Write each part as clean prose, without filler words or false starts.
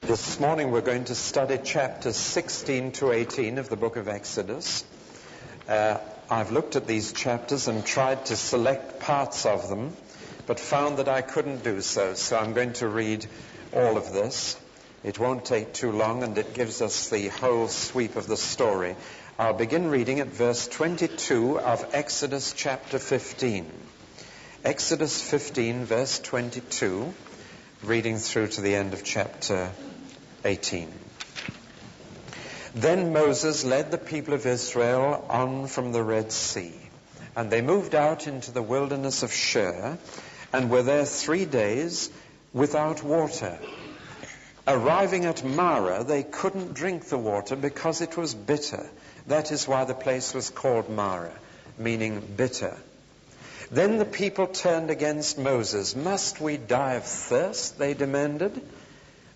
This morning we're going to study chapters 16 to 18 of the book of Exodus. I've looked at these chapters and tried to select parts of them, but found that I couldn't do so. So I'm going to read all of this. It won't take too long, and it gives us the whole sweep of the story. I'll begin reading at verse 22 of Exodus chapter 15. Exodus 15, verse 22, reading through to the end of chapter 18. Then Moses led the people of Israel on from the Red Sea, and they moved out into the wilderness of Shur, and were there 3 days without water. Arriving at Marah, they couldn't drink the water because it was bitter. That is why the place was called Marah, meaning bitter. Then the people turned against Moses. "Must we die of thirst?" they demanded.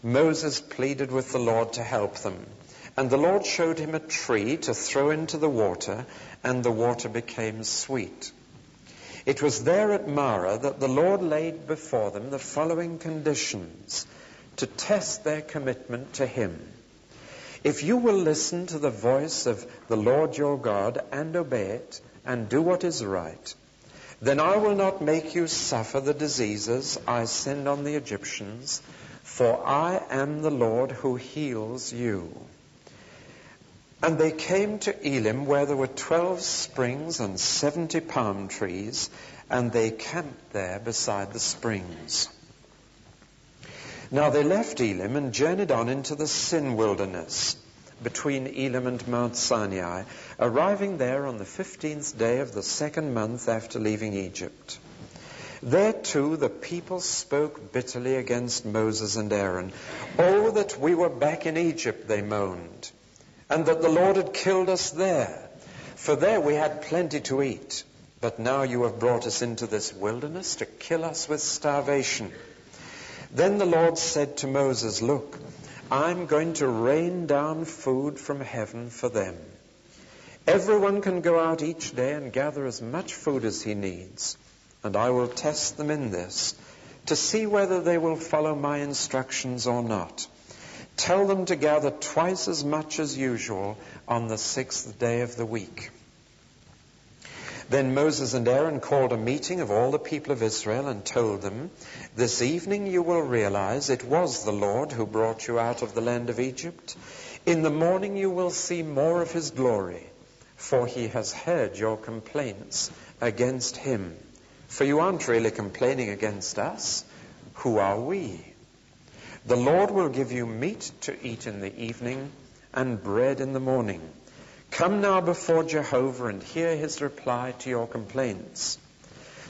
Moses pleaded with the Lord to help them. And the Lord showed him a tree to throw into the water, and the water became sweet. It was there at Marah that the Lord laid before them the following conditions to test their commitment to him. "If you will listen to the voice of the Lord your God and obey it and do what is right, then I will not make you suffer the diseases I send on the Egyptians, for I am the Lord who heals you." And they came to Elim, where there were 12 springs and 70 palm trees, and they camped there beside the springs. Now they left Elim and journeyed on into the Sin wilderness, between Elim and Mount Sinai, arriving there on the 15th day of the 2nd month after leaving Egypt. There too the people spoke bitterly against Moses and Aaron. "Oh, that we were back in Egypt," they moaned, "and that the Lord had killed us there. For there we had plenty to eat. But now you have brought us into this wilderness to kill us with starvation." Then the Lord said to Moses, "Look, I'm going to rain down food from heaven for them. Everyone can go out each day and gather as much food as he needs. And I will test them in this, to see whether they will follow my instructions or not. Tell them to gather twice as much as usual on the 6th day of the week." Then Moses and Aaron called a meeting of all the people of Israel and told them, "This evening you will realize it was the Lord who brought you out of the land of Egypt. In the morning you will see more of his glory, for he has heard your complaints against him. For you aren't really complaining against us. Who are we? The Lord will give you meat to eat in the evening and bread in the morning. Come now before Jehovah and hear his reply to your complaints."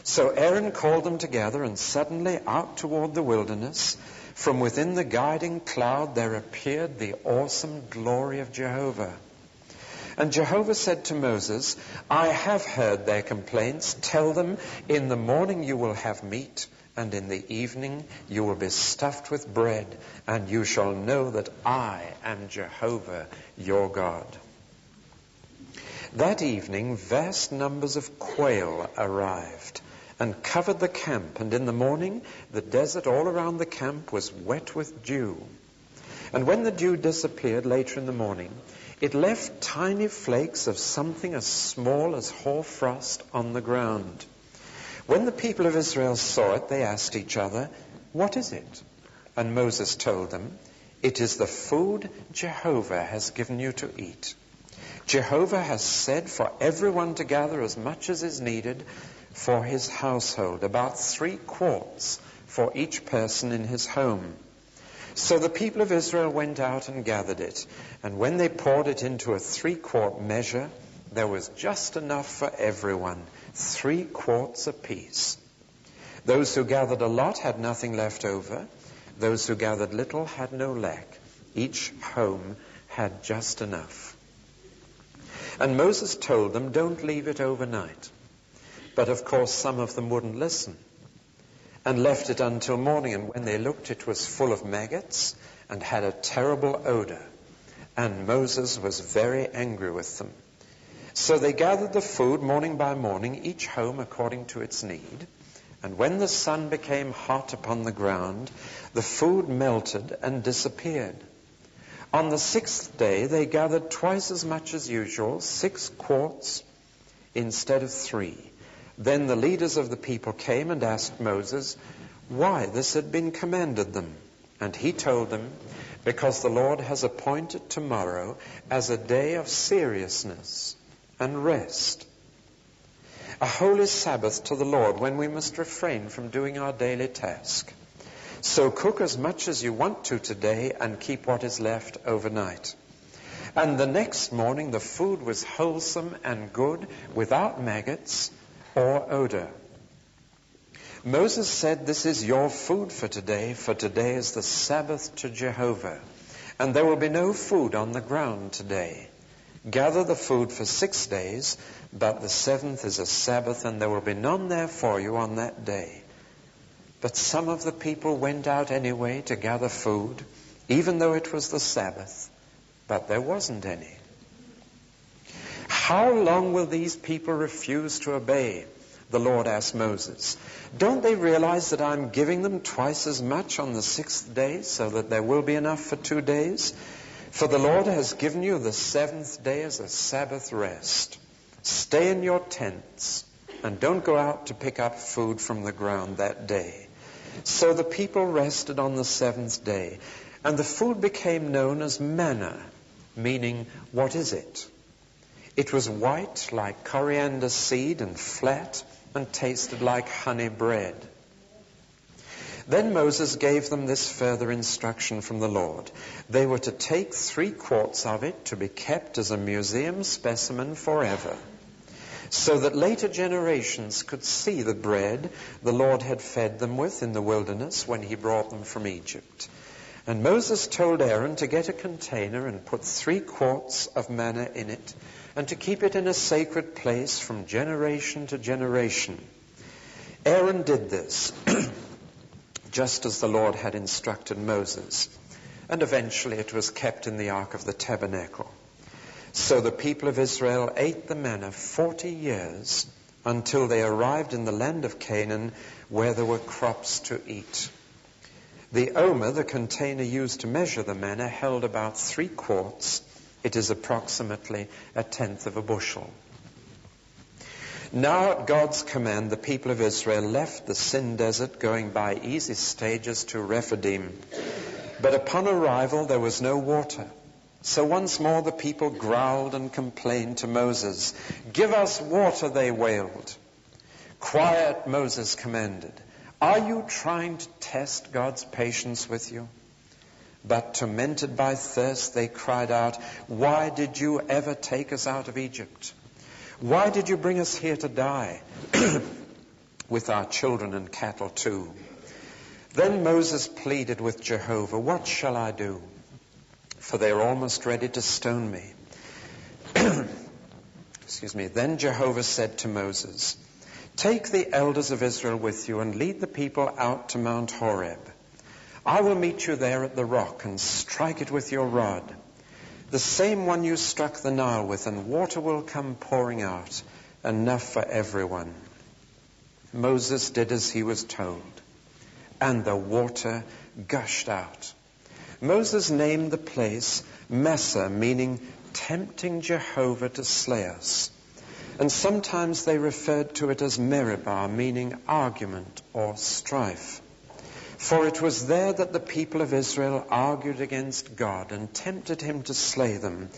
So Aaron called them together, and suddenly out toward the wilderness, from within the guiding cloud, there appeared the awesome glory of Jehovah. And Jehovah said to Moses, "I have heard their complaints. Tell them, in the morning you will have meat, and in the evening you will be stuffed with bread, and you shall know that I am Jehovah your God." That evening vast numbers of quail arrived and covered the camp, and in the morning the desert all around the camp was wet with dew. And when the dew disappeared later in the morning, it left tiny flakes of something as small as hoarfrost on the ground. When the people of Israel saw it, they asked each other, "What is it?" And Moses told them, "It is the food Jehovah has given you to eat. Jehovah has said for everyone to gather as much as is needed for his household, about 3 quarts for each person in his home." So the people of Israel went out and gathered it, and when they poured it into a 3-quart measure, there was just enough for everyone, 3 quarts apiece. Those who gathered a lot had nothing left over. Those who gathered little had no lack. Each home had just enough. And Moses told them, "Don't leave it overnight." But of course some of them wouldn't listen, and left it until morning, and when they looked, it was full of maggots and had a terrible odor. And Moses was very angry with them. So they gathered the food morning by morning, each home according to its need, And when the sun became hot upon the ground, the food melted and disappeared. On the 6th day they gathered twice as much as usual, 6 quarts instead of 3. Then the leaders of the people came and asked Moses why this had been commanded them. And he told them, because the Lord has appointed tomorrow as a day of seriousness and rest, a holy Sabbath to the Lord, when we must refrain from doing our daily task. So cook as much as you want to today and keep what is left overnight. And the next morning the food was wholesome and good, without maggots or odor. Moses said, this is your food for today is the Sabbath to Jehovah, and there will be no food on the ground today. Gather the food for 6 days, but the 7th is a Sabbath, and there will be none there for you on that day. But some of the people went out anyway to gather food, even though it was the Sabbath, but there wasn't any. How long will these people refuse to obey? The Lord asked Moses. Don't they realize that I'm giving them twice as much on the 6th day, so that there will be enough for 2 days? For the Lord has given you the 7th day as a Sabbath rest. Stay in your tents, and don't go out to pick up food from the ground that day. So the people rested on the 7th day, and the food became known as manna, meaning, what is it? It was white like coriander seed and flat, and tasted like honey bread. Then Moses gave them this further instruction from the Lord. They were to take 3 quarts of it to be kept as a museum specimen forever, so that later generations could see the bread the Lord had fed them with in the wilderness when he brought them from Egypt. And Moses told Aaron to get a container and put 3 quarts of manna in it, and to keep it in a sacred place from generation to generation. Aaron did this, just as the Lord had instructed Moses, and eventually it was kept in the Ark of the Tabernacle. So the people of Israel ate the manna 40 years, until they arrived in the land of Canaan, where there were crops to eat. The omer, the container used to measure the manna, held about 3 quarts. It is approximately 1/10 of a bushel. Now at God's command, the people of Israel left the Sin desert, going by easy stages to Rephidim. But upon arrival there was no water. So once more the people growled and complained to Moses. Give us water, they wailed. Quiet, Moses commanded. Are you trying to test God's patience with you? But tormented by thirst, they cried out, why did you ever take us out of Egypt? Why did you bring us here to die, with our children and cattle too? Then Moses pleaded with Jehovah, what shall I do? For they are almost ready to stone me. Then Jehovah said to Moses, take the elders of Israel with you and lead the people out to Mount Horeb. I will meet you there at the rock and strike it with your rod, the same one you struck the Nile with, and water will come pouring out, enough for everyone. Moses did as he was told, and the water gushed out. Moses named the place Massa, meaning tempting Jehovah to slay us. And sometimes they referred to it as Meribah, meaning argument or strife. For it was there that the people of Israel argued against God and tempted him to slay them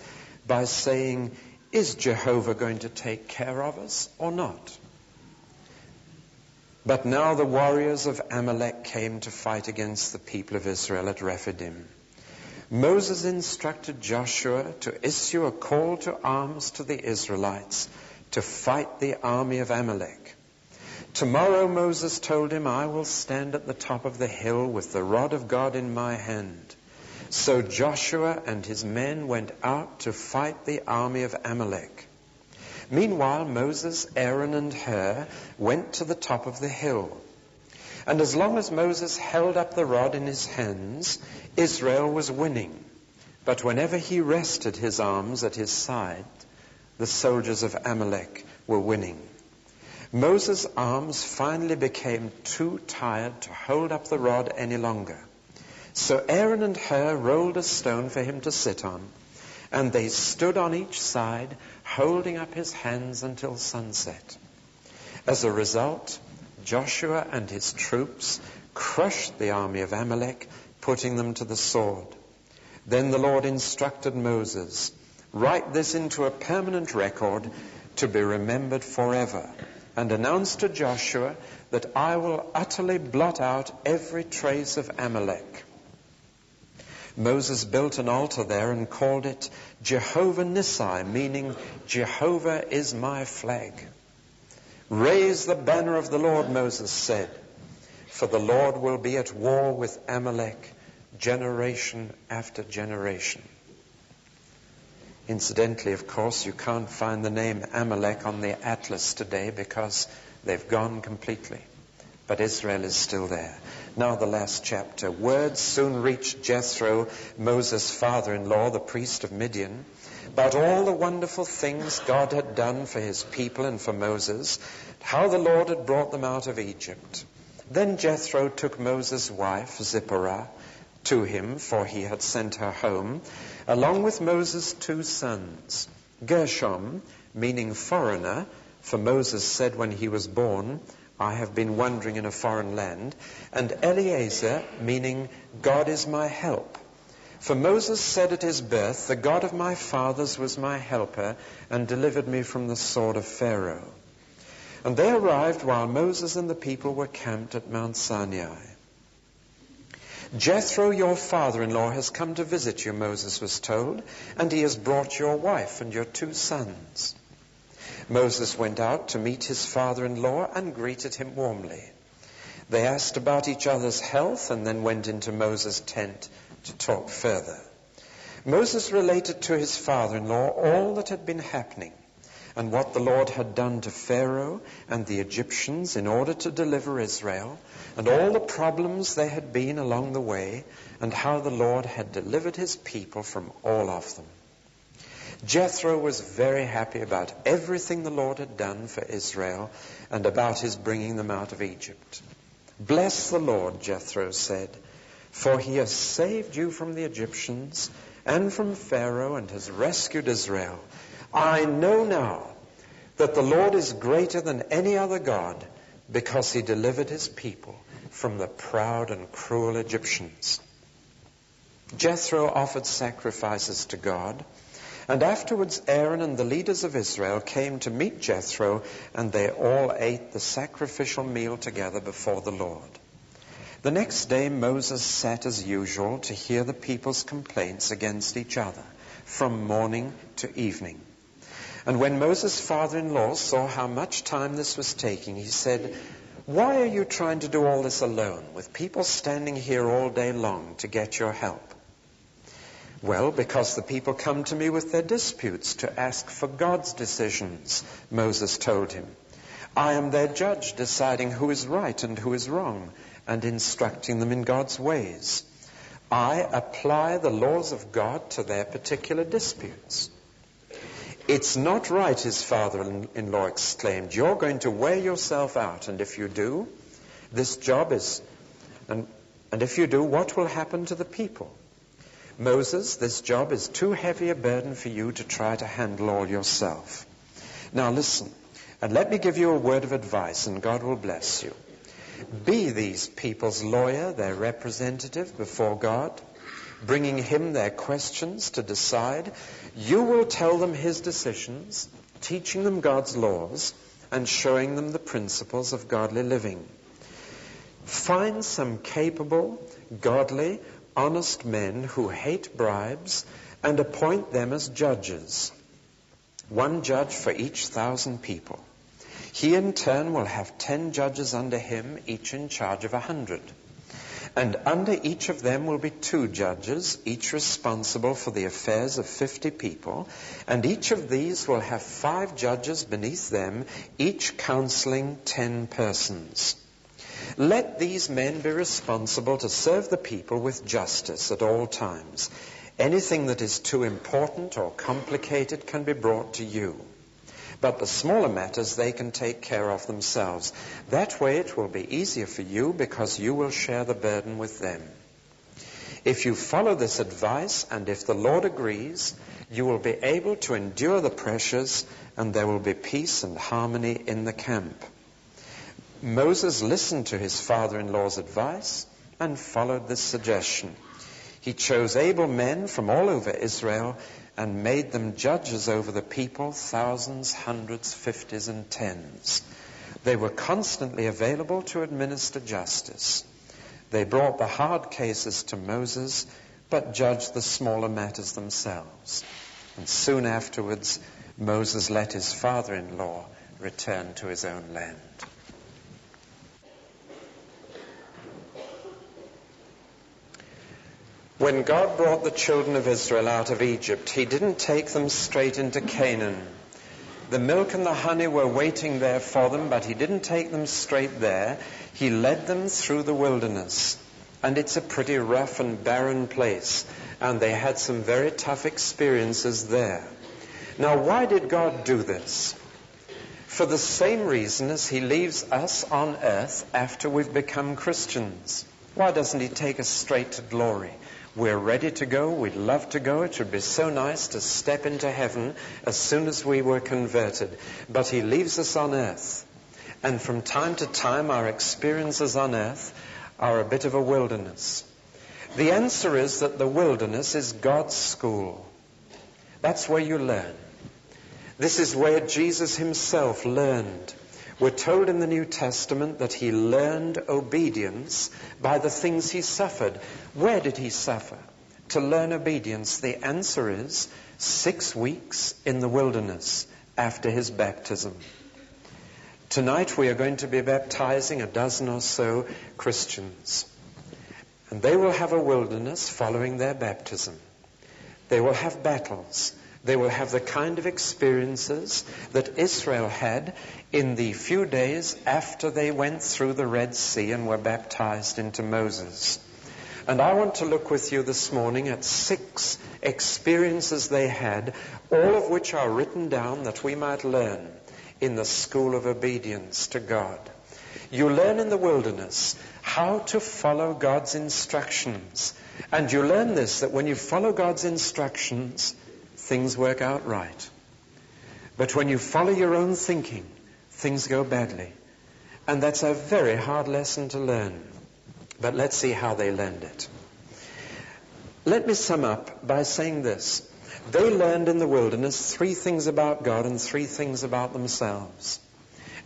by saying, is Jehovah going to take care of us or not? But now the warriors of Amalek came to fight against the people of Israel at Rephidim. Moses instructed Joshua to issue a call to arms to the Israelites to fight the army of Amalek. Tomorrow, Moses told him, I will stand at the top of the hill with the rod of God in my hand. So Joshua and his men went out to fight the army of Amalek. Meanwhile, Moses, Aaron, and Hur went to the top of the hill. And as long as Moses held up the rod in his hands, Israel was winning. But whenever he rested his arms at his side, the soldiers of Amalek were winning. Moses' arms finally became too tired to hold up the rod any longer. So Aaron and Hur rolled a stone for him to sit on, and they stood on each side, holding up his hands until sunset. As a result, Joshua and his troops crushed the army of Amalek, putting them to the sword. Then the Lord instructed Moses, "Write this into a permanent record to be remembered forever, and announce to Joshua that I will utterly blot out every trace of Amalek." Moses built an altar there and called it Jehovah Nissi, meaning Jehovah is my flag. "Raise the banner of the Lord," Moses said, "for the Lord will be at war with Amalek generation after generation." Incidentally, of course, you can't find the name Amalek on the atlas today because they've gone completely. But Israel is still there. Now the last chapter. Word soon reached Jethro, Moses' father-in-law, the priest of Midian, about all the wonderful things God had done for his people and for Moses, how the Lord had brought them out of Egypt. Then Jethro took Moses' wife, Zipporah, to him, for he had sent her home, along with Moses' 2 sons, Gershom, meaning foreigner, for Moses said when he was born, "I have been wandering in a foreign land," and Eleazar, meaning God is my help. For Moses said at his birth, "The God of my fathers was my helper and delivered me from the sword of Pharaoh." And they arrived while Moses and the people were camped at Mount Sinai. "Jethro, your father-in-law, has come to visit you," Moses was told, "and he has brought your wife and your 2 sons." Moses went out to meet his father-in-law and greeted him warmly. They asked about each other's health and then went into Moses' tent to talk further. Moses related to his father-in-law all that had been happening and what the Lord had done to Pharaoh and the Egyptians in order to deliver Israel, and all the problems there had been along the way, and how the Lord had delivered his people from all of them. Jethro was very happy about everything the Lord had done for Israel and about his bringing them out of Egypt. "Bless the Lord," Jethro said, "for he has saved you from the Egyptians and from Pharaoh and has rescued Israel. I know now that the Lord is greater than any other God because he delivered his people from the proud and cruel Egyptians." Jethro offered sacrifices to God, and afterwards Aaron and the leaders of Israel came to meet Jethro, and they all ate the sacrificial meal together before the Lord. The next day Moses sat as usual to hear the people's complaints against each other from morning to evening. And when Moses' father-in-law saw how much time this was taking, he said, "Why are you trying to do all this alone, with people standing here all day long to get your help?" "Well, because the people come to me with their disputes to ask for God's decisions," Moses told him. "I am their judge, deciding who is right and who is wrong, and instructing them in God's ways. I apply the laws of God to their particular disputes." "It's not right," his father-in-law exclaimed. "You're going to wear yourself out, and if you do, what will happen to the people? Moses, this job is too heavy a burden for you to try to handle all yourself. Now listen, and let me give you a word of advice, and God will bless you. Be these people's lawyer, their representative before God, bringing him their questions to decide. You will tell them his decisions, teaching them God's laws, and showing them the principles of godly living. Find some capable, godly, honest men who hate bribes, and appoint them as judges. 1 judge for each 1,000 people. He in turn will have 10 judges under him, each in charge of 100. And under each of them will be 2 judges, each responsible for the affairs of 50 people, and each of these will have 5 judges beneath them, each counseling 10 persons. Let these men be responsible to serve the people with justice at all times. Anything that is too important or complicated can be brought to you. But the smaller matters they can take care of themselves. That way it will be easier for you because you will share the burden with them. If you follow this advice, and if the Lord agrees, you will be able to endure the pressures, and there will be peace and harmony in the camp. Moses listened to his father-in-law's advice and followed this suggestion. He chose able men from all over Israel and made them judges over the people, thousands, hundreds, fifties, and tens. They were constantly available to administer justice. They brought the hard cases to Moses, but judged the smaller matters themselves. And soon afterwards, Moses let his father-in-law return to his own land. When God brought the children of Israel out of Egypt, he didn't take them straight into Canaan. The milk and the honey were waiting there for them, but he didn't take them straight there. He led them through the wilderness. And it's a pretty rough and barren place. And they had some very tough experiences there. Now, why did God do this? For the same reason as he leaves us on earth after we've become Christians. Why doesn't he take us straight to glory? We're ready to go. We'd love to go. It would be so nice to step into heaven as soon as we were converted. But he leaves us on earth. And from time to time, our experiences on earth are a bit of a wilderness. The answer is that the wilderness is God's school. That's where you learn. This is where Jesus himself learned. We're told in the New Testament that he learned obedience by the things he suffered. Where did he suffer to learn obedience? The answer is 6 weeks in the wilderness after his baptism. Tonight we are going to be baptizing a dozen or so Christians. And they will have a wilderness following their baptism. They will have battles. They will have the kind of experiences that Israel had in the few days after they went through the Red Sea and were baptized into Moses. And I want to look with you this morning at 6 experiences they had, all of which are written down that we might learn in the school of obedience to God. You learn in the wilderness how to follow God's instructions. And you learn this, that when you follow God's instructions, things work out right. But when you follow your own thinking, things go badly. And that's a very hard lesson to learn. But let's see how they learned it. Let me sum up by saying this. They learned in the wilderness 3 things about God and 3 things about themselves.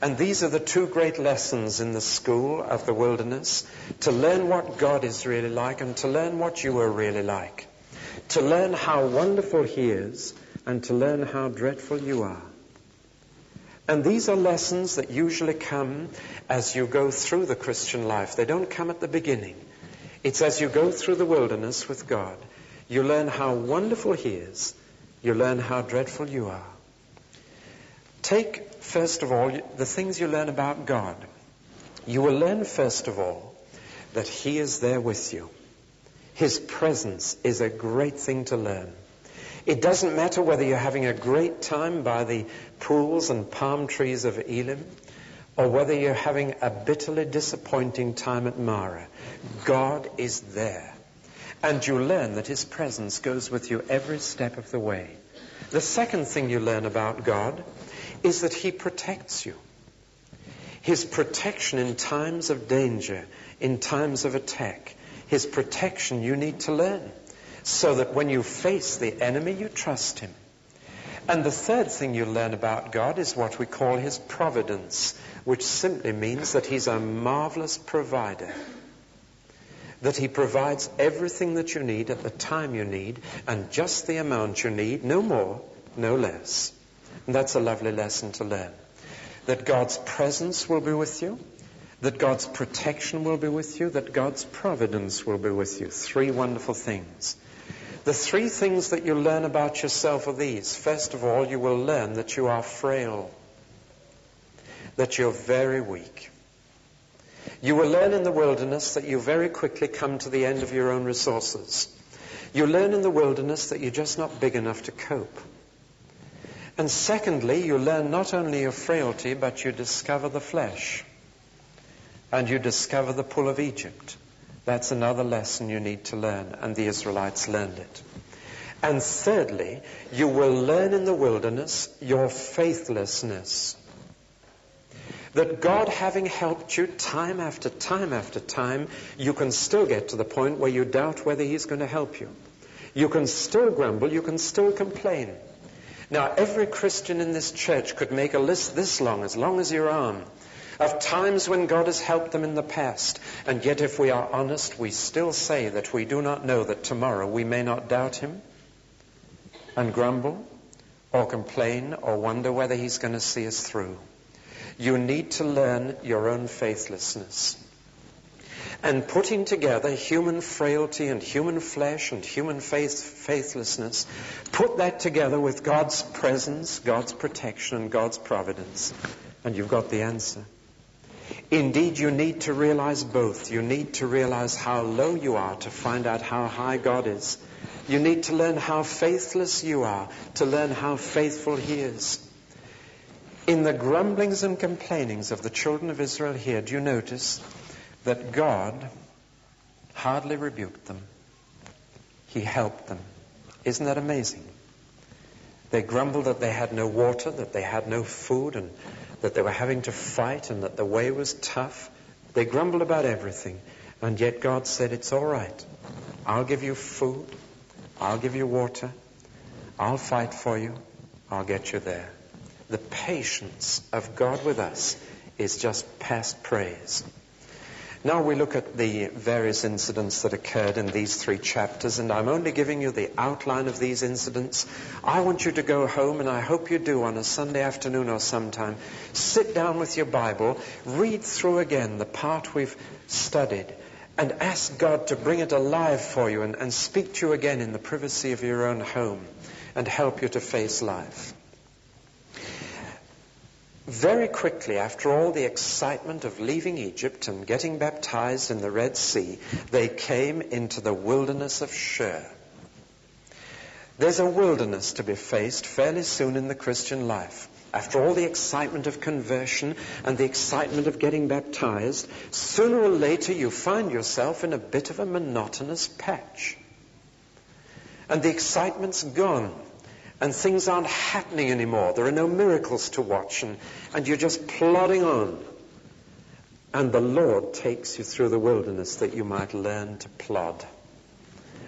And these are the 2 great lessons in the school of the wilderness: to learn what God is really like and to learn what you are really like. To learn how wonderful he is and to learn how dreadful you are. And these are lessons that usually come as you go through the Christian life. They don't come at the beginning. It's as you go through the wilderness with God. You learn how wonderful he is. You learn how dreadful you are. Take, first of all, the things you learn about God. You will learn, first of all, that he is there with you. His presence is a great thing to learn. It doesn't matter whether you're having a great time by the pools and palm trees of Elim, or whether you're having a bitterly disappointing time at Marah. God is there. And you learn that his presence goes with you every step of the way. The second thing you learn about God is that he protects you. His protection in times of danger, in times of attack. His protection you need to learn, so that when you face the enemy, you trust him. And the third thing you learn about God is what we call his providence, which simply means that he's a marvelous provider. That he provides everything that you need at the time you need, and just the amount you need, no more, no less. And that's a lovely lesson to learn. That God's presence will be with you, that God's protection will be with you, that God's providence will be with you. 3 wonderful things. The 3 things that you learn about yourself are these. First of all, you will learn that you are frail, that you're very weak. You will learn in the wilderness that you very quickly come to the end of your own resources. You learn in the wilderness that you're just not big enough to cope. And secondly, you learn not only your frailty, but you discover the flesh. And you discover the pull of Egypt. That's another lesson you need to learn, and the Israelites learned it. And thirdly, you will learn in the wilderness your faithlessness. That God, having helped you time after time after time, you can still get to the point where you doubt whether he's going to help you. You can still grumble, you can still complain. Now, every Christian in this church could make a list this long as your arm, of times when God has helped them in the past. And yet, if we are honest, we still say that we do not know that tomorrow we may not doubt him and grumble or complain or wonder whether he's going to see us through. You need to learn your own faithlessness. And putting together human frailty and human flesh and human faithlessness, put that together with God's presence, God's protection, and God's providence, and you've got the answer. Indeed, you need to realize both. You need to realize how low you are to find out how high God is. You need to learn how faithless you are to learn how faithful he is. In the grumblings and complainings of the children of Israel here, do you notice that God hardly rebuked them? He helped them. Isn't that amazing? They grumbled that they had no water, that they had no food, and that they were having to fight, and that the way was tough. They grumbled about everything. And yet God said, it's all right. I'll give you food. I'll give you water. I'll fight for you. I'll get you there. The patience of God with us is just past praise. Now we look at the various incidents that occurred in these 3 chapters, and I'm only giving you the outline of these incidents. I want you to go home, and I hope you do on a Sunday afternoon or sometime. Sit down with your Bible, read through again the part we've studied, and ask God to bring it alive for you and speak to you again in the privacy of your own home and help you to face life. Very quickly, after all the excitement of leaving Egypt and getting baptized in the Red Sea, they came into the wilderness of Shur. There's a wilderness to be faced fairly soon in the Christian life. After all the excitement of conversion and the excitement of getting baptized, sooner or later you find yourself in a bit of a monotonous patch. And the excitement's gone. And things aren't happening anymore. There are no miracles to watch, and you're just plodding on. And the Lord takes you through the wilderness that you might learn to plod.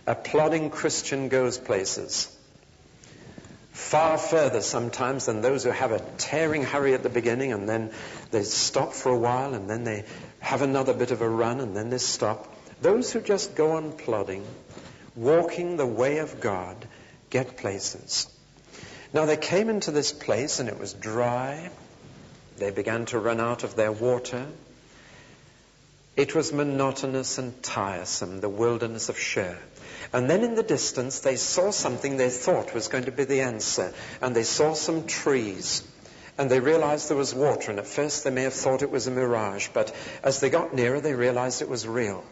A plodding Christian goes places. Far further sometimes than those who have a tearing hurry at the beginning, and then they stop for a while, and then they have another bit of a run, and then they stop. Those who just go on plodding, walking the way of God, get places. Now they came into this place and it was dry. They began to run out of their water. It was monotonous and tiresome, the wilderness of Shur. And then in the distance they saw something they thought was going to be the answer. And they saw some trees. And they realized there was water. And at first they may have thought it was a mirage. But as they got nearer they realized it was real.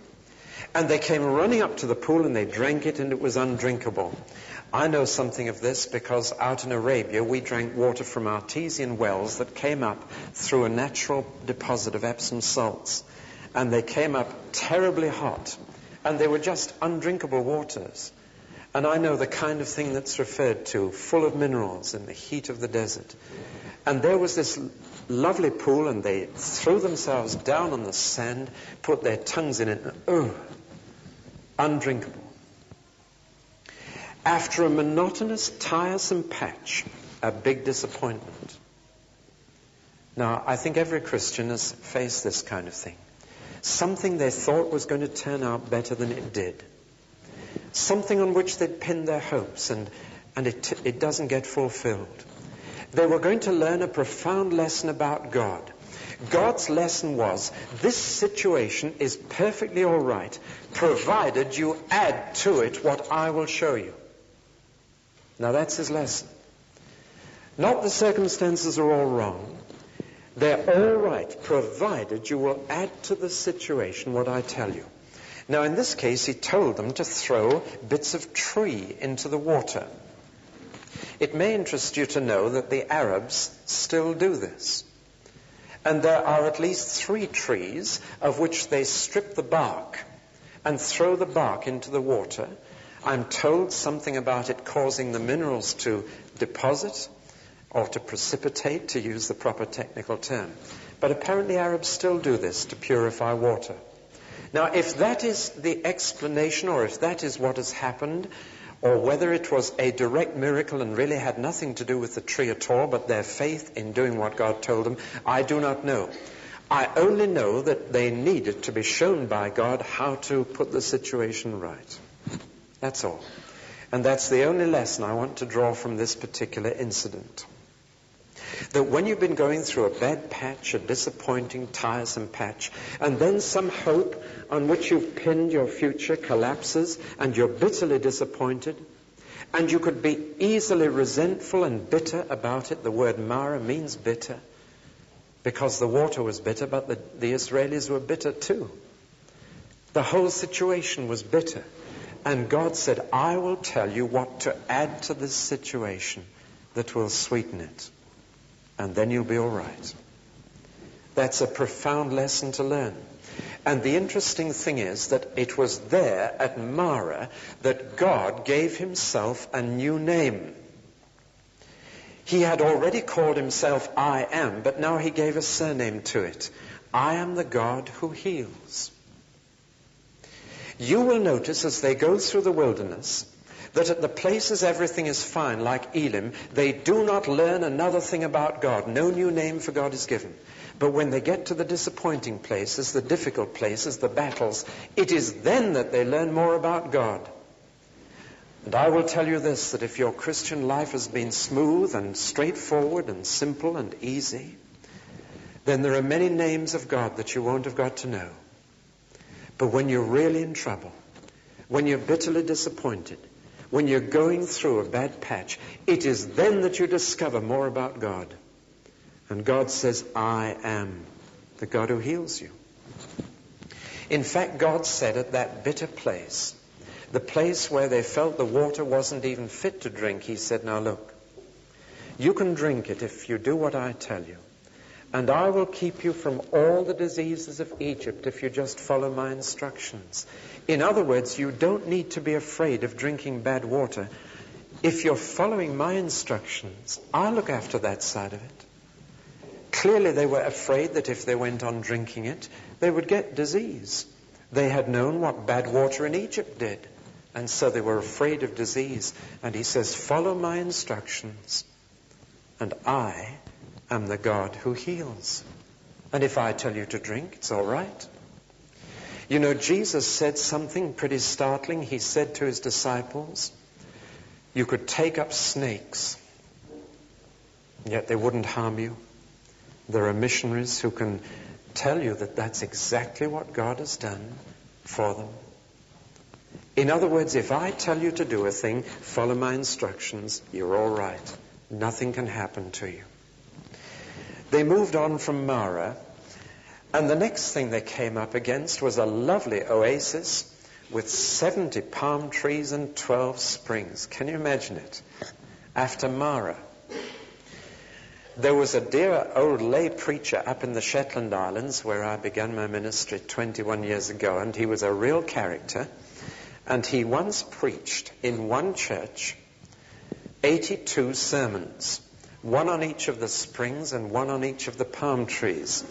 And they came running up to the pool and they drank it and it was undrinkable. I know something of this because out in Arabia we drank water from artesian wells that came up through a natural deposit of Epsom salts. And they came up terribly hot. And they were just undrinkable waters. And I know the kind of thing that's referred to, full of minerals in the heat of the desert. And there was this lovely pool and they threw themselves down on the sand, put their tongues in it, and undrinkable. After a monotonous, tiresome patch, a big disappointment. Now, I think every Christian has faced this kind of thing. Something they thought was going to turn out better than it did. Something on which they'd pinned their hopes, and it doesn't get fulfilled. They were going to learn a profound lesson about God. God's lesson was, this situation is perfectly all right, provided you add to it what I will show you. Now that's his lesson. Not the circumstances are all wrong. They're all right, provided you will add to the situation what I tell you. Now in this case, he told them to throw bits of tree into the water. It may interest you to know that the Arabs still do this. And there are at least 3 trees of which they strip the bark and throw the bark into the water. I'm told something about it causing the minerals to deposit or to precipitate, to use the proper technical term. But apparently Arabs still do this to purify water. Now, if that is the explanation, or if that is what has happened, or whether it was a direct miracle and really had nothing to do with the tree at all, but their faith in doing what God told them, I do not know. I only know that they needed to be shown by God how to put the situation right. That's all. And that's the only lesson I want to draw from this particular incident. That when you've been going through a bad patch, a disappointing, tiresome patch, and then some hope on which you've pinned your future collapses, and you're bitterly disappointed, and you could be easily resentful and bitter about it. The word Mara means bitter, because the water was bitter, but the Israelis were bitter too. The whole situation was bitter. And God said, I will tell you what to add to this situation that will sweeten it. And then you'll be all right. That's a profound lesson to learn. And the interesting thing is that it was there at Mara that God gave himself a new name. He had already called himself I Am, but now he gave a surname to it. I am the God who heals. You will notice as they go through the wilderness that at the places everything is fine, like Elim, they do not learn another thing about God. No new name for God is given. But when they get to the disappointing places, the difficult places, the battles, it is then that they learn more about God. And I will tell you this, that if your Christian life has been smooth and straightforward and simple and easy, then there are many names of God that you won't have got to know. But when you're really in trouble, when you're bitterly disappointed, when you're going through a bad patch, it is then that you discover more about God. And God says, I am the God who heals you. In fact, God said at that bitter place, the place where they felt the water wasn't even fit to drink, he said, now look, you can drink it if you do what I tell you. And I will keep you from all the diseases of Egypt if you just follow my instructions. In other words, you don't need to be afraid of drinking bad water. If you're following my instructions, I'll look after that side of it. Clearly they were afraid that if they went on drinking it, they would get disease. They had known what bad water in Egypt did, and so they were afraid of disease. And he says, follow my instructions, and I am the God who heals. And if I tell you to drink, it's all right. You know, Jesus said something pretty startling. He said to his disciples, you could take up snakes, yet they wouldn't harm you. There are missionaries who can tell you that that's exactly what God has done for them. In other words, if I tell you to do a thing, follow my instructions, you're all right. Nothing can happen to you. They moved on from Mara, and the next thing they came up against was a lovely oasis with 70 palm trees and 12 springs. Can you imagine it? After Mara. There was a dear old lay preacher up in the Shetland Islands where I began my ministry 21 years ago, and he was a real character. And he once preached in one church 82 sermons, one on each of the springs and one on each of the palm trees.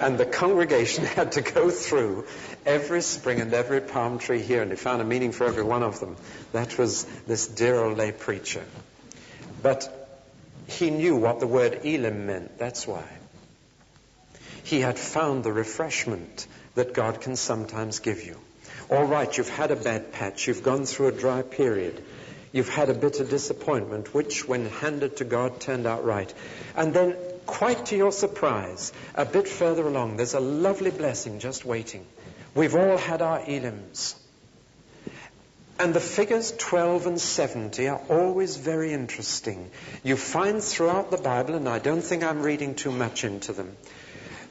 And the congregation had to go through every spring and every palm tree here, and he found a meaning for every one of them. That was this dear old lay preacher. But he knew what the word Elim meant, that's why. He had found the refreshment that God can sometimes give you. All right, you've had a bad patch, you've gone through a dry period, you've had a bitter disappointment, which, when handed to God, turned out right. And then, quite to your surprise, a bit further along, there's a lovely blessing just waiting. We've all had our Elims. And the figures 12 and 70 are always very interesting. You find throughout the Bible, and I don't think I'm reading too much into them,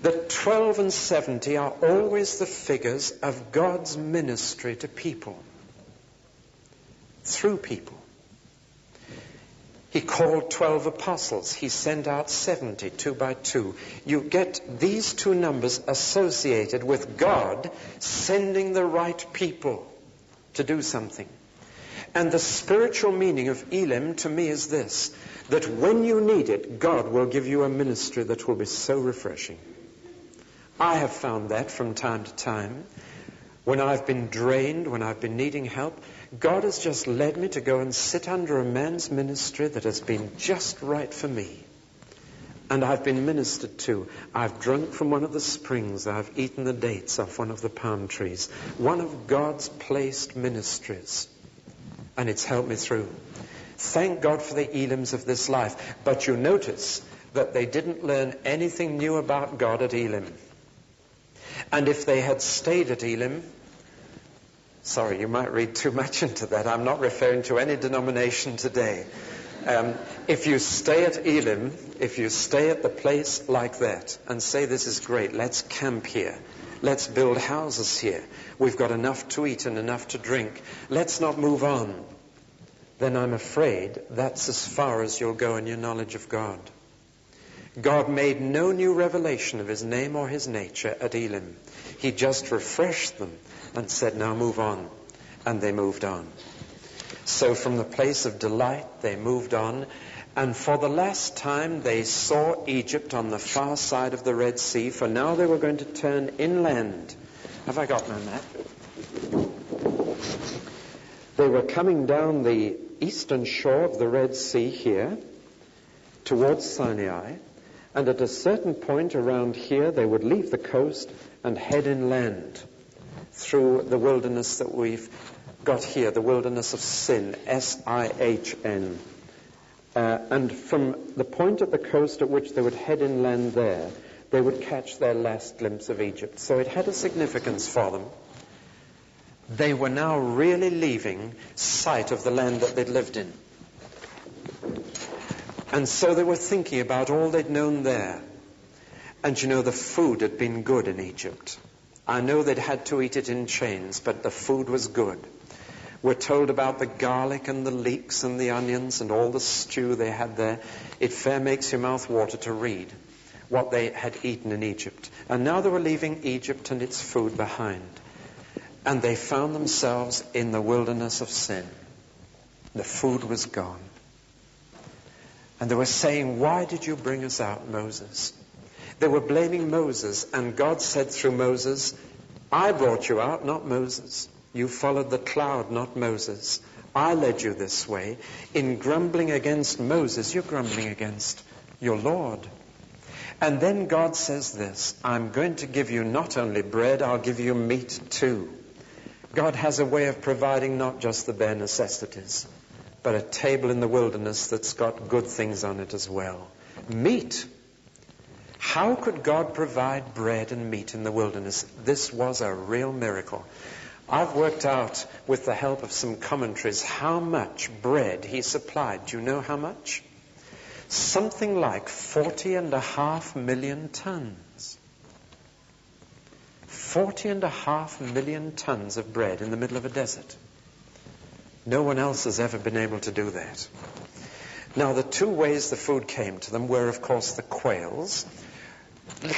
that 12 and 70 are always the figures of God's ministry to people, through people. He called 12 apostles. He sent out 70, 2 by 2. You get these two numbers associated with God sending the right people to do something. And the spiritual meaning of Elim to me is this, that when you need it, God will give you a ministry that will be so refreshing. I have found that from time to time. When I've been drained, when I've been needing help, God has just led me to go and sit under a man's ministry that has been just right for me. And I've been ministered to. I've drunk from one of the springs. I've eaten the dates off one of the palm trees. One of God's placed ministries. And it's helped me through. Thank God for the Elims of this life. But you notice that they didn't learn anything new about God at Elim. And if they had stayed at Elim, sorry, you might read too much into that. I'm not referring to any denomination today. If you stay at Elim, if you stay at the place like that and say, this is great, let's camp here. Let's build houses here. We've got enough to eat and enough to drink. Let's not move on. Then I'm afraid that's as far as you'll go in your knowledge of God. God made no new revelation of his name or his nature at Elim. He just refreshed them and said, now move on. And they moved on. So from the place of delight, they moved on. And for the last time, they saw Egypt on the far side of the Red Sea, for now they were going to turn inland. Have I got my map? They were coming down the eastern shore of the Red Sea here, towards Sinai. And at a certain point around here, they would leave the coast and head inland through the wilderness that we've got here, the wilderness of Sin, S-I-H-N. And from the point at the coast at which they would head inland there, they would catch their last glimpse of Egypt. So it had a significance for them. They were now really leaving sight of the land that they'd lived in. And so they were thinking about all they'd known there. And you know, the food had been good in Egypt. I know they'd had to eat it in chains, but the food was good. We're told about the garlic and the leeks and the onions and all the stew they had there. It fair makes your mouth water to read what they had eaten in Egypt. And now they were leaving Egypt and its food behind. And they found themselves in the wilderness of Sin. The food was gone. And they were saying, why did you bring us out, Moses? They were blaming Moses, and God said through Moses, I brought you out, not Moses. You followed the cloud, not Moses. I led you this way. In grumbling against Moses, you're grumbling against your Lord. And then God says this, I'm going to give you not only bread, I'll give you meat too. God has a way of providing not just the bare necessities, but a table in the wilderness that's got good things on it as well. Meat. How could God provide bread and meat in the wilderness? This was a real miracle. I've worked out with the help of some commentaries how much bread he supplied. Do you know how much? Something like 40.5 million tons. 40.5 million tons of bread in the middle of a desert. No one else has ever been able to do that. Now, the two ways the food came to them were, of course, the quails.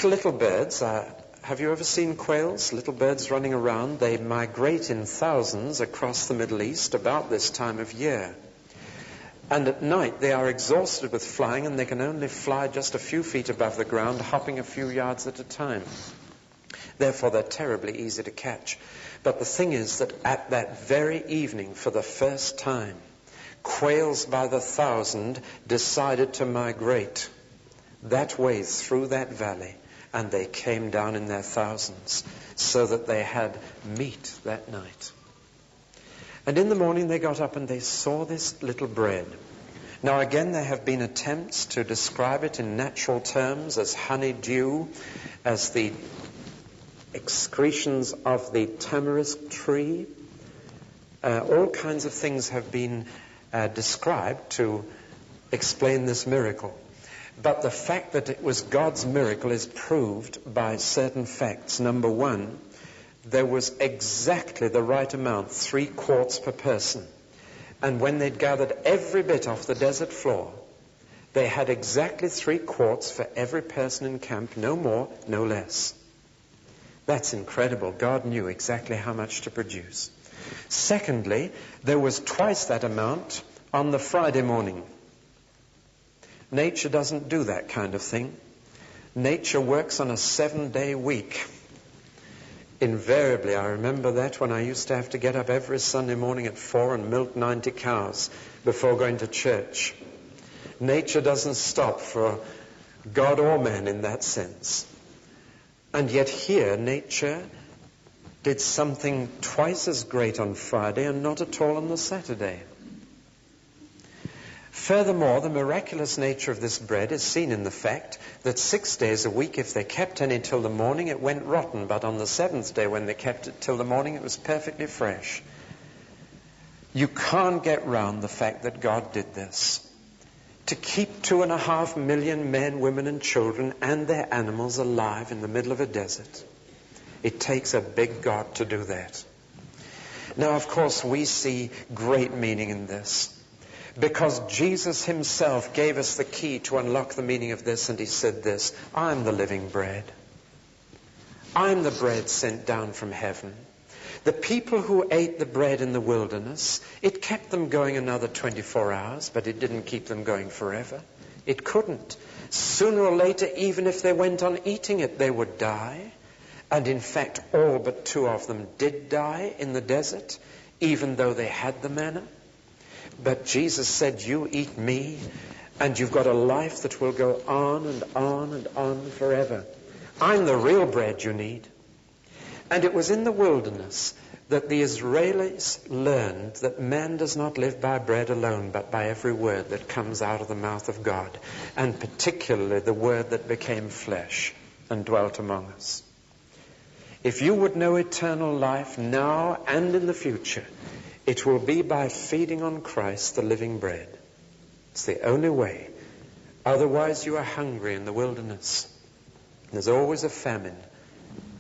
Little birds. Have you ever seen quails? Little birds running around. They migrate in thousands across the Middle East about this time of year. And at night they are exhausted with flying, and they can only fly just a few feet above the ground, hopping a few yards at a time. Therefore, they're terribly easy to catch. But the thing is that at that very evening, for the first time, quails by the thousand decided to migrate that way through that valley, and they came down in their thousands, so that they had meat that night. And in the morning they got up and they saw this little bread. Now again, there have been attempts to describe it in natural terms as honeydew, as the excretions of the tamarisk tree. All kinds of things have been described to explain this miracle. But the fact that it was God's miracle is proved by certain facts. Number one, there was exactly the right amount, 3 quarts per person. And when they'd gathered every bit off the desert floor, they had exactly 3 quarts for every person in camp, no more, no less. That's incredible. God knew exactly how much to produce. Secondly, there was twice that amount on the Friday morning. Nature doesn't do that kind of thing. Nature works on a 7-day week. Invariably, I remember that when I used to have to get up every Sunday morning at 4 and milk 90 cows before going to church. Nature doesn't stop for God or man in that sense. And yet here, nature did something twice as great on Friday and not at all on the Saturday. Furthermore, the miraculous nature of this bread is seen in the fact that 6 days a week, if they kept any till the morning, it went rotten. But on the 7th day, when they kept it till the morning, it was perfectly fresh. You can't get round the fact that God did this. To keep 2.5 million men, women and children and their animals alive in the middle of a desert. It takes a big God to do that. Now, of course, we see great meaning in this, because Jesus himself gave us the key to unlock the meaning of this, and he said this: I'm the living bread. I'm the bread sent down from heaven. The people who ate the bread in the wilderness, it kept them going another 24 hours, but it didn't keep them going forever. It couldn't. Sooner or later, even if they went on eating it, they would die. And in fact, all but 2 of them did die in the desert, even though they had the manna. But Jesus said, you eat me, and you've got a life that will go on and on and on forever. I'm the real bread you need. And it was in the wilderness that the Israelis learned that man does not live by bread alone, but by every word that comes out of the mouth of God, and particularly the word that became flesh and dwelt among us. If you would know eternal life now and in the future, it will be by feeding on Christ, the living bread. It's the only way. Otherwise, you are hungry in the wilderness. There's always a famine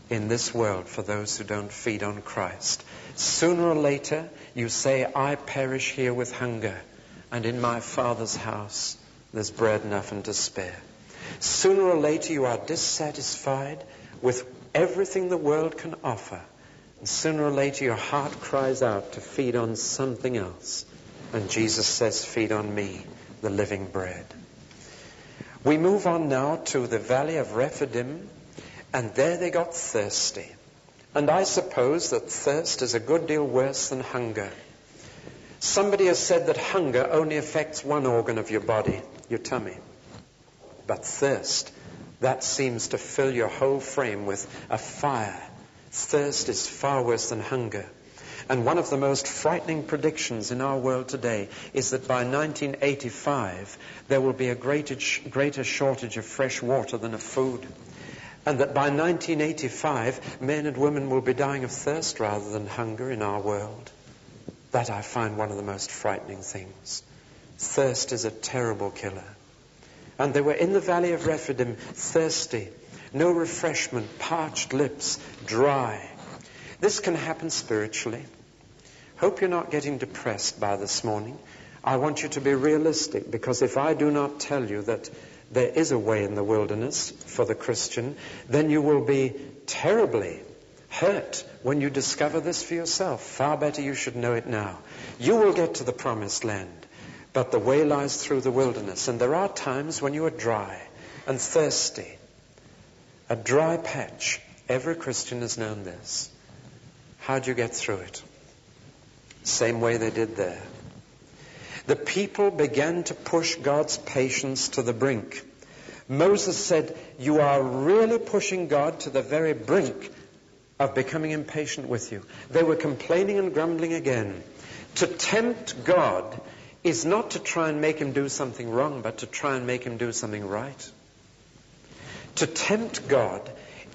in this world for those who don't feed on Christ. Sooner or later, you say, I perish here with hunger, and in my Father's house there's bread enough and to spare. Sooner or later, you are dissatisfied with everything the world can offer. And sooner or later, your heart cries out to feed on something else. And Jesus says, feed on me, the living bread. We move on now to the valley of Rephidim, and there they got thirsty. And I suppose that thirst is a good deal worse than hunger. Somebody has said that hunger only affects one organ of your body, your tummy. But thirst, that seems to fill your whole frame with a fire. Thirst is far worse than hunger. And one of the most frightening predictions in our world today is that by 1985 there will be a greater shortage of fresh water than of food. And that by 1985 men and women will be dying of thirst rather than hunger in our world. That I find one of the most frightening things. Thirst is a terrible killer. And they were in the valley of Rephidim, thirsty. No refreshment, parched lips, dry. This can happen spiritually. Hope you're not getting depressed by this morning. I want you to be realistic, because if I do not tell you that there is a way in the wilderness for the Christian, then you will be terribly hurt when you discover this for yourself. Far better you should know it now. You will get to the promised land, but the way lies through the wilderness. And there are times when you are dry and thirsty. A dry patch. Every Christian has known this. How do you get through it? Same way they did there. The people began to push God's patience to the brink. Moses said, you are really pushing God to the very brink of becoming impatient with you. They were complaining and grumbling again. To tempt God is not to try and make him do something wrong, but to try and make him do something right. To tempt God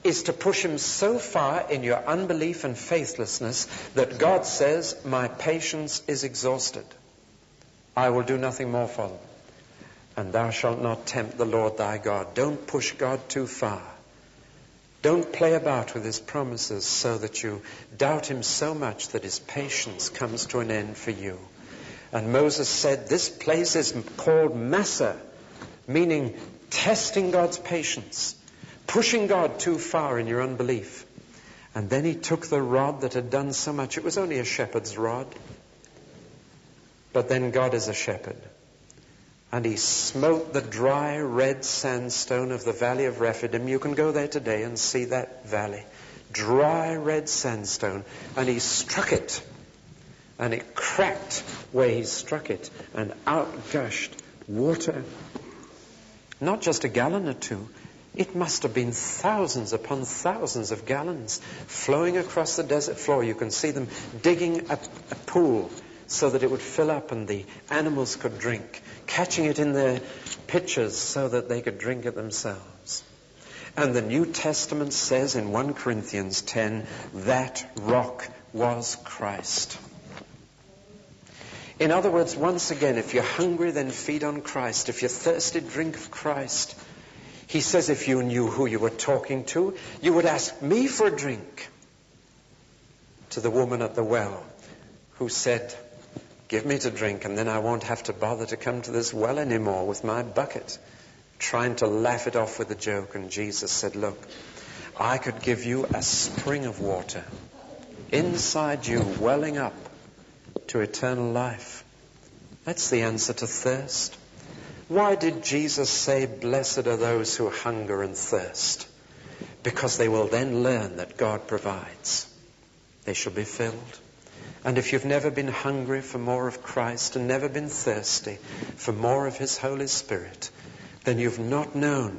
is to push him so far in your unbelief and faithlessness that God says, my patience is exhausted. I will do nothing more for them. And thou shalt not tempt the Lord thy God. Don't push God too far. Don't play about with his promises so that you doubt him so much that his patience comes to an end for you. And Moses said, this place is called Massa, meaning testing God's patience, pushing God too far in your unbelief. And then he took the rod that had done so much. It was only a shepherd's rod. But then God is a shepherd. And he smote the dry red sandstone of the valley of Rephidim. You can go there today and see that valley. Dry red sandstone. And he struck it. And it cracked where he struck it. And out gushed water. Not just a gallon or two. It must have been thousands upon thousands of gallons flowing across the desert floor. You can see them digging a pool so that it would fill up and the animals could drink, catching it in their pitchers so that they could drink it themselves. And the New Testament says in 1 Corinthians 10, that rock was Christ. In other words, once again, if you're hungry, then feed on Christ. If you're thirsty, drink of Christ. He says if you knew who you were talking to, you would ask me for a drink. To the woman at the well who said, give me to drink and then I won't have to bother to come to this well anymore with my bucket. Trying to laugh it off with a joke. And Jesus said, look, I could give you a spring of water inside you welling up to eternal life. That's the answer to thirst. Why did Jesus say, blessed are those who hunger and thirst? Because they will then learn that God provides. They shall be filled. And if you've never been hungry for more of Christ and never been thirsty for more of His Holy Spirit, then you've not known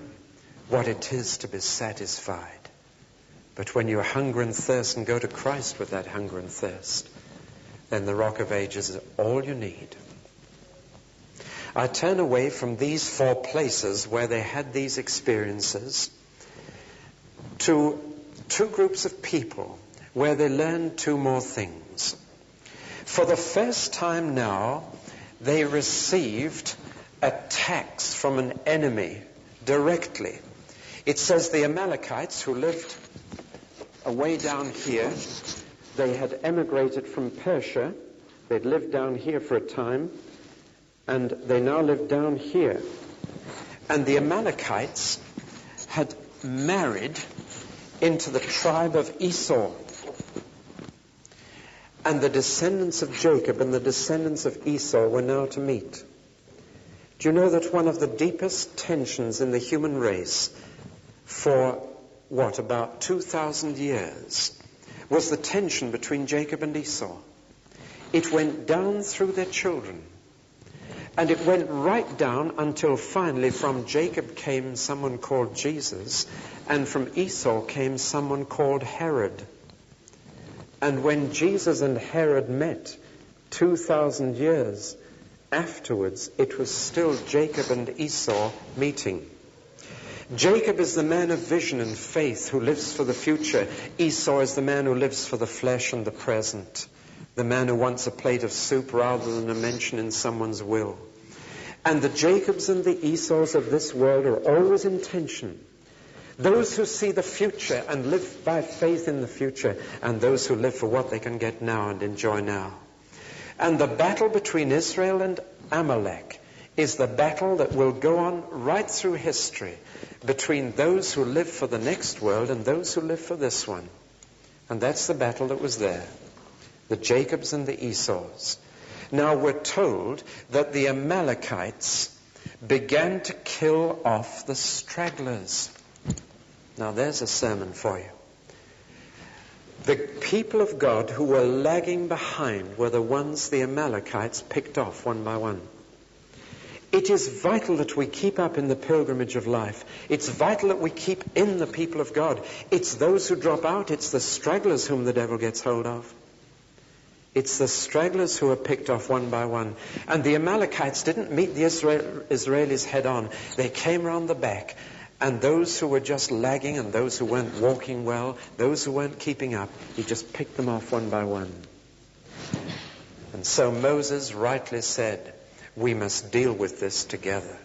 what it is to be satisfied. But when you hunger and thirst and go to Christ with that hunger and thirst, then the Rock of Ages is all you need. I turn away from these four places where they had these experiences to two groups of people where they learned two more things. For the first time now, they received attacks from an enemy directly. It says the Amalekites, who lived away down here, they had emigrated from Persia. They'd lived down here for a time. And they now live down here. And the Amalekites had married into the tribe of Esau. And the descendants of Jacob and the descendants of Esau were now to meet. Do you know that one of the deepest tensions in the human race for, about 2,000 years was the tension between Jacob and Esau? It went down through their children. And it went right down until finally from Jacob came someone called Jesus, and from Esau came someone called Herod. And when Jesus and Herod met 2,000 years afterwards, it was still Jacob and Esau meeting. Jacob is the man of vision and faith who lives for the future. Esau is the man who lives for the flesh and the present. The man who wants a plate of soup rather than a mention in someone's will. And the Jacobs and the Esau's of this world are always in tension. Those who see the future and live by faith in the future, and those who live for what they can get now and enjoy now. And the battle between Israel and Amalek is the battle that will go on right through history between those who live for the next world and those who live for this one. And that's the battle that was there. The Jacobs and the Esau's. Now we're told that the Amalekites began to kill off the stragglers. Now there's a sermon for you. The people of God who were lagging behind were the ones the Amalekites picked off one by one. It is vital that we keep up in the pilgrimage of life. It's vital that we keep in the people of God. It's those who drop out. It's the stragglers whom the devil gets hold of. It's the stragglers who are picked off one by one. And the Amalekites didn't meet the Israelis head on. They came round the back. And those who were just lagging and those who weren't walking well, those who weren't keeping up, he just picked them off one by one. And so Moses rightly said, we must deal with this together.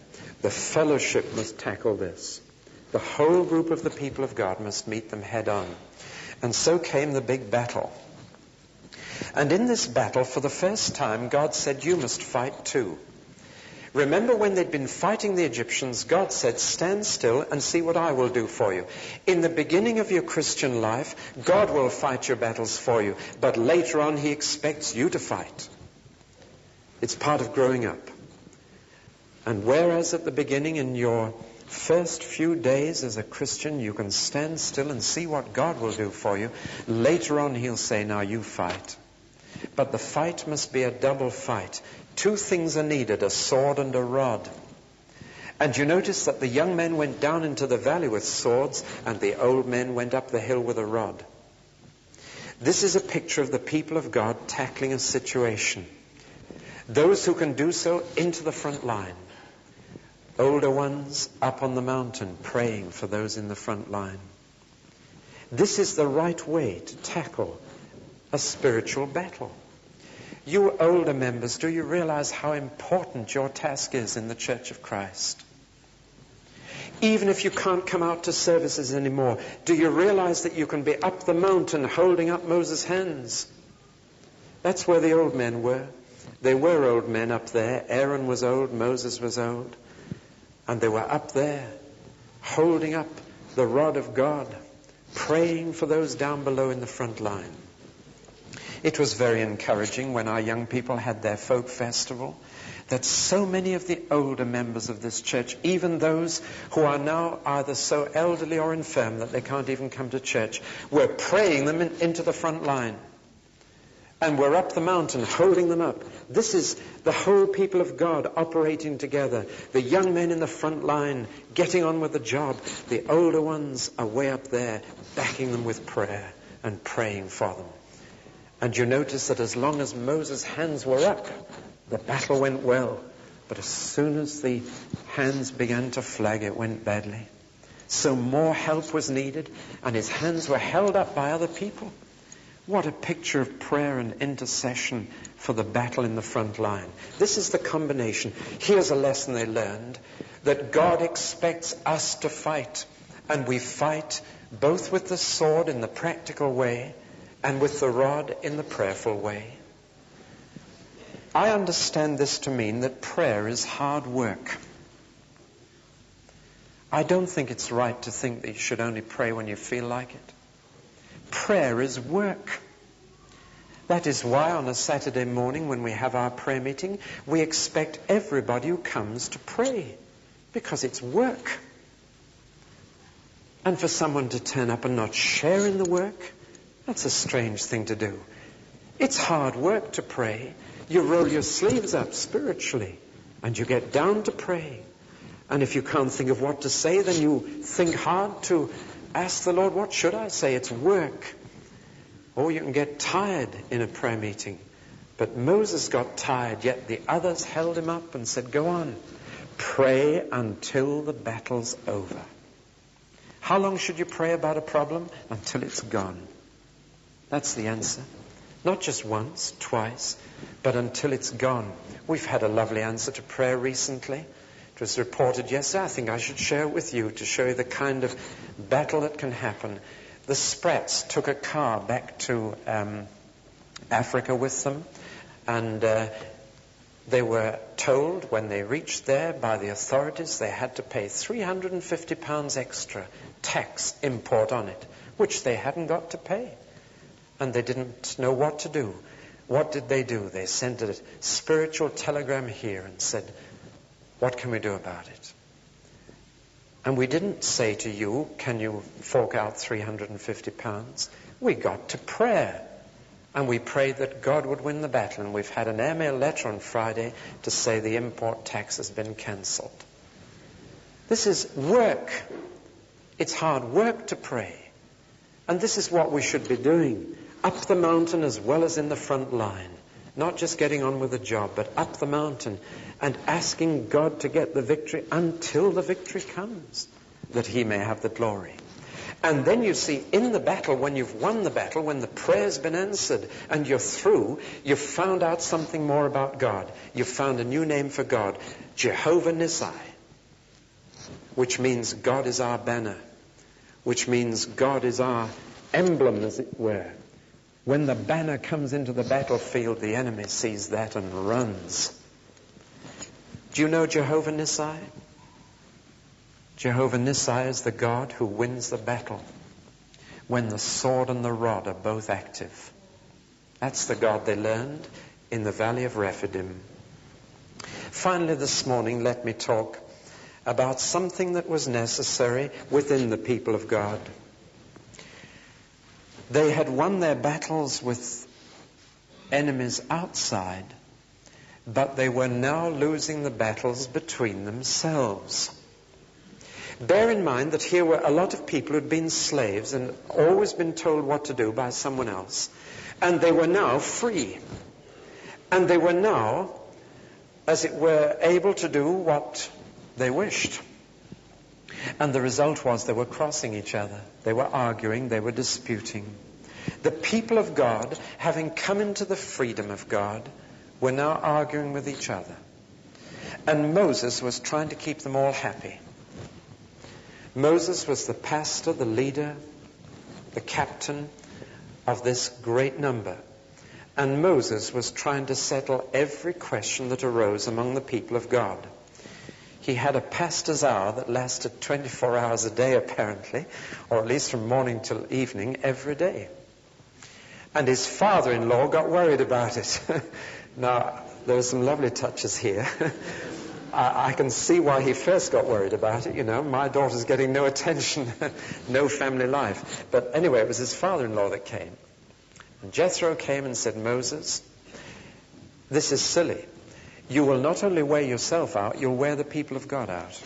The fellowship must tackle this. The whole group of the people of God must meet them head on. And so came the big battle. And in this battle, for the first time, God said, you must fight too. Remember when they'd been fighting the Egyptians, God said, stand still and see what I will do for you. In the beginning of your Christian life, God will fight your battles for you, but later on he expects you to fight. It's part of growing up. And whereas at the beginning, in your first few days as a Christian, you can stand still and see what God will do for you, later on he'll say, now you fight. But the fight must be a double fight. Two things are needed, a sword and a rod. And you notice that the young men went down into the valley with swords, and the old men went up the hill with a rod. This is a picture of the people of God tackling a situation. Those who can do so into the front line. Older ones up on the mountain praying for those in the front line. This is the right way to tackle a spiritual battle. You older members, do you realize how important your task is in the Church of Christ? Even if you can't come out to services anymore, do you realize that you can be up the mountain holding up Moses' hands? That's where the old men were. They were old men up there. Aaron was old, Moses was old. And they were up there holding up the rod of God, praying for those down below in the front line. It was very encouraging when our young people had their folk festival that so many of the older members of this church, even those who are now either so elderly or infirm that they can't even come to church, were praying them into the front line. And we're up the mountain holding them up. This is the whole people of God operating together. The young men in the front line getting on with the job. The older ones are way up there backing them with prayer and praying for them. And you notice that as long as Moses' hands were up, the battle went well. But as soon as the hands began to flag, it went badly. So more help was needed, and his hands were held up by other people. What a picture of prayer and intercession for the battle in the front line. This is the combination. Here's a lesson they learned, that God expects us to fight. And we fight both with the sword in the practical way and with the rod in the prayerful way. I understand this to mean that prayer is hard work. I don't think it's right to think that you should only pray when you feel like it. Prayer is work. That is why on a Saturday morning when we have our prayer meeting, we expect everybody who comes to pray, because it's work. And for someone to turn up and not share in the work, that's a strange thing to do. It's hard work to pray. You roll your sleeves up spiritually and you get down to pray. And if you can't think of what to say, then you think hard to ask the Lord, what should I say? It's work. Or you can get tired in a prayer meeting. But Moses got tired, yet the others held him up and said, go on, pray until the battle's over. How long should you pray about a problem? Until it's gone. That's the answer. Not just once, twice, but until it's gone. We've had a lovely answer to prayer recently. It was reported yesterday. I think I should share it with you to show you the kind of battle that can happen. The Sprats took a car back to Africa with them, and they were told when they reached there by the authorities they had to pay £350 extra tax import on it, which they hadn't got to pay. And they didn't know what to do. What did they do? They sent a spiritual telegram here and said, what can we do about it? And we didn't say to you, can you fork out £350? We got to prayer. And we prayed that God would win the battle. And we've had an airmail letter on Friday to say the import tax has been cancelled. This is work. It's hard work to pray. And this is what we should be doing. Up the mountain as well as in the front line. Not just getting on with the job, but up the mountain and asking God to get the victory until the victory comes, that he may have the glory. And then you see in the battle, when you've won the battle, when the prayer's been answered and you're through, you've found out something more about God. You've found a new name for God, Jehovah Nissi, which means God is our banner, which means God is our emblem, as it were. When the banner comes into the battlefield, the enemy sees that and runs. Do you know Jehovah Nissi? Jehovah Nissi is the God who wins the battle when the sword and the rod are both active. That's the God they learned in the valley of Rephidim. Finally, this morning, let me talk about something that was necessary within the people of God. They had won their battles with enemies outside, but they were now losing the battles between themselves. Bear in mind that here were a lot of people who'd been slaves and always been told what to do by someone else. And they were now free. And they were now, as it were, able to do what they wished. And the result was they were crossing each other. They were arguing, they were disputing. The people of God, having come into the freedom of God, were now arguing with each other. And Moses was trying to keep them all happy. Moses was the pastor, the leader, the captain of this great number. And Moses was trying to settle every question that arose among the people of God. He had a pastor's hour that lasted 24 hours a day, apparently, or at least from morning till evening every day. And his father-in-law got worried about it. Now, there are some lovely touches here. I can see why he first got worried about it. You know, my daughter's getting no attention, no family life. But anyway, it was his father-in-law that came. And Jethro came and said, Moses, this is silly. You will not only wear yourself out, you'll wear the people of God out.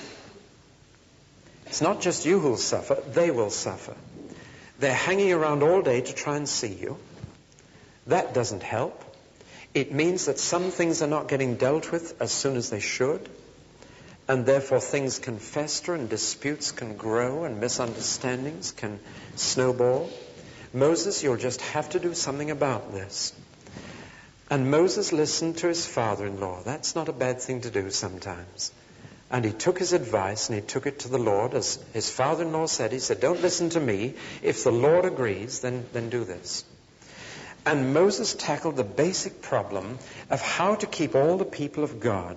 It's not just you who'll suffer, they will suffer. They're hanging around all day to try and see you. That doesn't help. It means that some things are not getting dealt with as soon as they should, and therefore things can fester and disputes can grow and misunderstandings can snowball. Moses, you'll just have to do something about this. And Moses listened to his father-in-law. That's not a bad thing to do sometimes. And he took his advice and he took it to the Lord. As his father-in-law said, he said, don't listen to me. If the Lord agrees, then do this. And Moses tackled the basic problem of how to keep all the people of God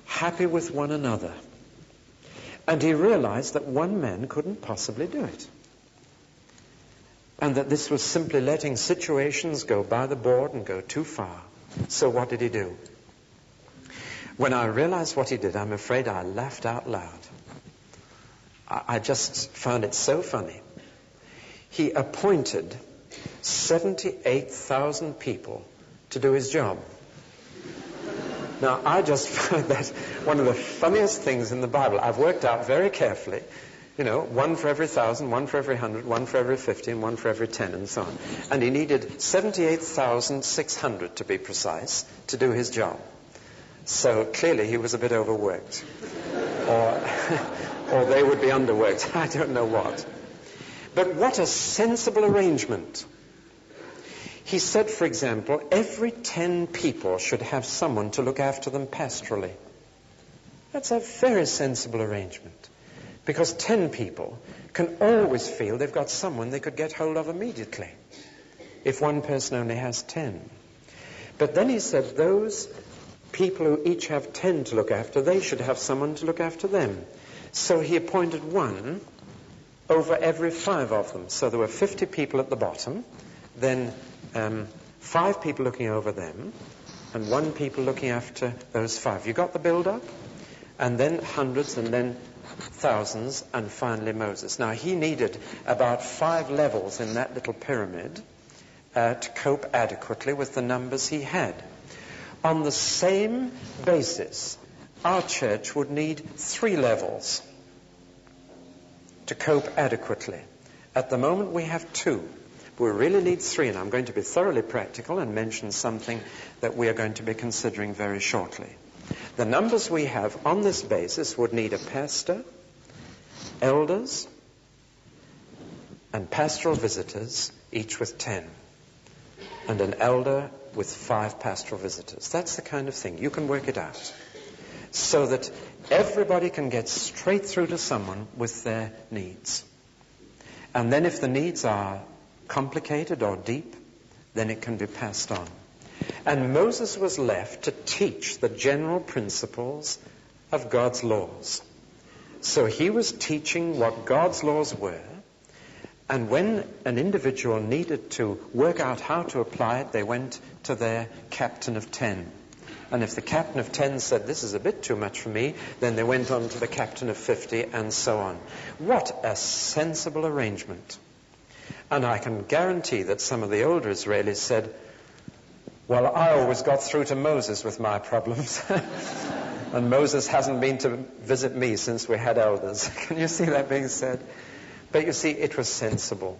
happy with one another. And he realized that one man couldn't possibly do it. And that this was simply letting situations go by the board and go too far. So what did he do? When I realized what he did, I'm afraid I laughed out loud. I just found it so funny. He appointed 78,000 people to do his job. Now, I just find that one of the funniest things in the Bible. I've worked out very carefully, you know, 1 for every 1,000, 1 for every 100, 1 for every 50, and 1 for every 10, and so on. And he needed 78,600, to be precise, to do his job. So clearly he was a bit overworked. Or they would be underworked. I don't know what. But what a sensible arrangement. He said, for example, every 10 people should have someone to look after them pastorally. That's a very sensible arrangement. Because 10 people can always feel they've got someone they could get hold of immediately, if one person only has 10. But then he said those people who each have 10 to look after, they should have someone to look after them. So he appointed one over every 5 of them. So there were 50 people at the bottom, then 5 people looking over them, and 1 people looking after those 5. You got the build-up? And then hundreds, and then thousands, and finally Moses. Now, he needed about 5 levels in that little pyramid to cope adequately with the numbers he had. On the same basis, our church would need 3 levels to cope adequately. At the moment, we have 2. We really need 3, and I'm going to be thoroughly practical and mention something that we are going to be considering very shortly. The numbers we have on this basis would need a pastor, elders, and pastoral visitors, each with 10, and an elder with 5 pastoral visitors. That's the kind of thing. You can work it out so that everybody can get straight through to someone with their needs. And then if the needs are complicated or deep, then it can be passed on. And Moses was left to teach the general principles of God's laws. So he was teaching what God's laws were, and when an individual needed to work out how to apply it, they went to their captain of 10. And if the captain of 10 said, this is a bit too much for me, then they went on to the captain of 50, and so on. What a sensible arrangement. And I can guarantee that some of the older Israelis said, well, I always got through to Moses with my problems. And Moses hasn't been to visit me since we had elders. Can you see that being said? But you see, it was sensible.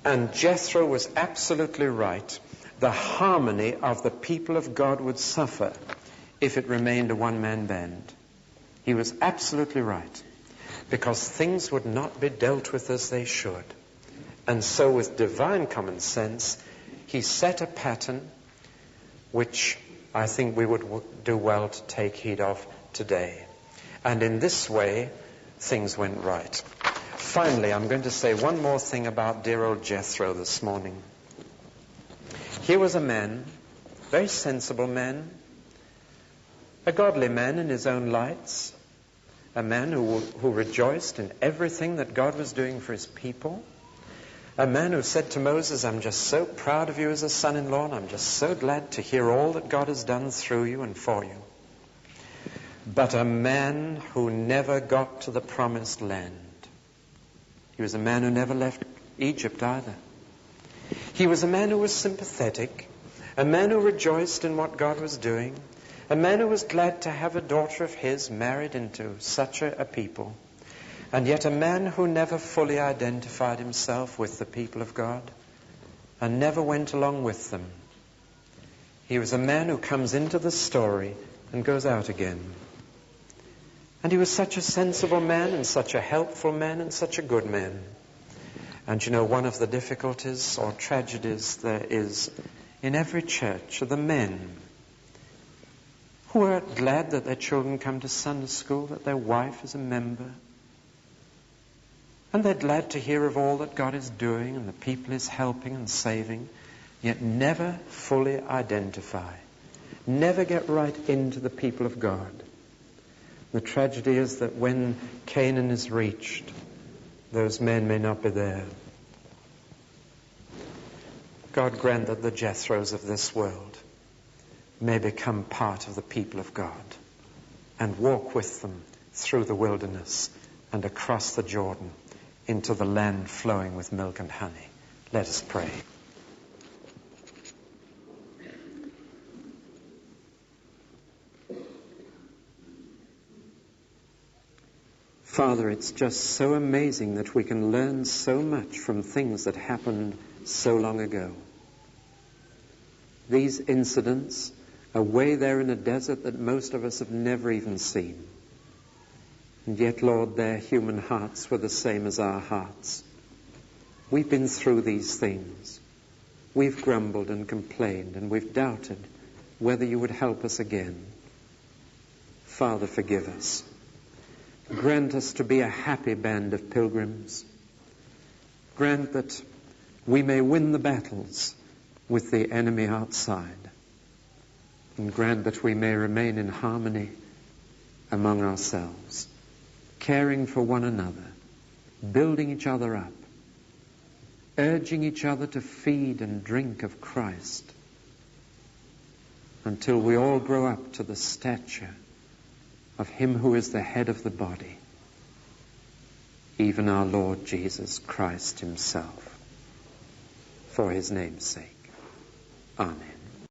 And Jethro was absolutely right. The harmony of the people of God would suffer if it remained a one-man band. He was absolutely right, because things would not be dealt with as they should. And so with divine common sense, he set a pattern which I think we would do well to take heed of today. And in this way, things went right. Finally, I'm going to say one more thing about dear old Jethro this morning. He was a man, a very sensible man, a godly man in his own lights, a man who rejoiced in everything that God was doing for his people, a man who said to Moses, I'm just so proud of you as a son-in-law, and I'm just so glad to hear all that God has done through you and for you. But a man who never got to the promised land. He was a man who never left Egypt either. He was a man who was sympathetic, a man who rejoiced in what God was doing, a man who was glad to have a daughter of his married into such a people, and yet a man who never fully identified himself with the people of God and never went along with them. He was a man who comes into the story and goes out again. And he was such a sensible man and such a helpful man and such a good man. And you know, one of the difficulties or tragedies there is in every church are the men who are glad that their children come to Sunday school, that their wife is a member. And they're glad to hear of all that God is doing and the people He's helping and saving, yet never fully identify, never get right into the people of God. The tragedy is that when Canaan is reached, those men may not be there. God grant that the Jethros of this world may become part of the people of God and walk with them through the wilderness and across the Jordan into the land flowing with milk and honey. Let us pray. Father, it's just so amazing that we can learn so much from things that happened so long ago. These incidents are way there in a desert that most of us have never even seen. And yet, Lord, their human hearts were the same as our hearts. We've been through these things. We've grumbled and complained, and we've doubted whether you would help us again. Father, forgive us. Grant us to be a happy band of pilgrims. Grant that we may win the battles with the enemy outside. And grant that we may remain in harmony among ourselves, caring for one another, building each other up, urging each other to feed and drink of Christ, until we all grow up to the stature of Him who is the head of the body, even our Lord Jesus Christ Himself, for His name's sake. Amen.